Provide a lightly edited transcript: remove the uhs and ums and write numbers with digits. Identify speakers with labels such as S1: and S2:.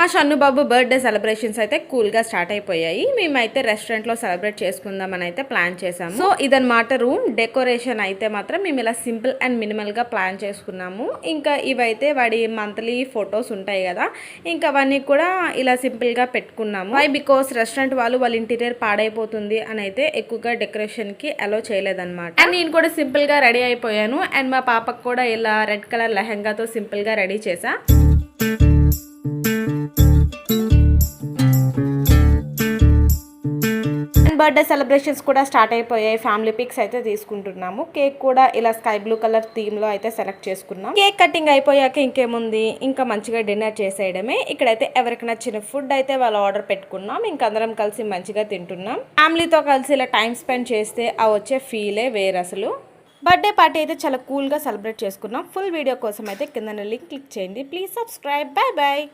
S1: మా షన్ను బాబు birthday celebrations అయితే కూల్గా స్టార్ట్ అయిపోయాయి. మేమైతే రెస్టారెంట్లో సెలబ్రేట్ చేసుకుందామని అయితే ప్లాన్ చేసాము. సో ఇదన్నమాట రూమ్ డెకరేషన్ అయితే మాత్రం మేము ఇలా సింపుల్ అండ్ మినిమల్గా ప్లాన్ చేసుకున్నాము. ఇంకా ఇవైతే వాడి మంత్లీ ఫొటోస్ ఉంటాయి కదా, ఇంకా అవన్నీ కూడా ఇలా సింపుల్గా పెట్టుకున్నాము. వై బికాస్ రెస్టారెంట్ వాళ్ళ ఇంటీరియర్ పాడైపోతుంది అని అయితే ఎక్కువగా డెకరేషన్కి అలో చేయలేదన్నమాట. అండ్ నేను కూడా సింపుల్గా రెడీ అయిపోయాను. అండ్ మా పాపకు కూడా ఇలా రెడ్ కలర్ లెహంగాతో సింపుల్గా రెడీ చేసా. బర్త్డే సెలబ్రేషన్స్ కూడా స్టార్ట్ అయిపోయాయి. ఫ్యామిలీ పిక్స్ అయితే తీసుకుంటున్నాము. కేక్ కూడా ఇలా స్కై బ్లూ కలర్ థీమ్ లో అయితే సెలెక్ట్ చేసుకున్నాం. కేక్ కటింగ్ అయిపోయాక ఇంకేముంది, ఇంకా మంచిగా డిన్నర్ చేసేయడమే. ఇక్కడైతే ఎవరికి నచ్చిన ఫుడ్ అయితే వాళ్ళు ఆర్డర్ పెట్టుకున్నాం. ఇంకా అందరం కలిసి మంచిగా తింటున్నాం. ఫ్యామిలీతో కలిసి ఇలా టైం స్పెండ్ చేస్తే ఆ వచ్చే ఫీలే వేరు అసలు. బర్త్డే పార్టీ అయితే చాలా కూల్గా సెలబ్రేట్ చేసుకున్నాం. ఫుల్ వీడియో కోసం అయితే కింద లింక్ క్లిక్ చేయండి. Please subscribe. Bye bye.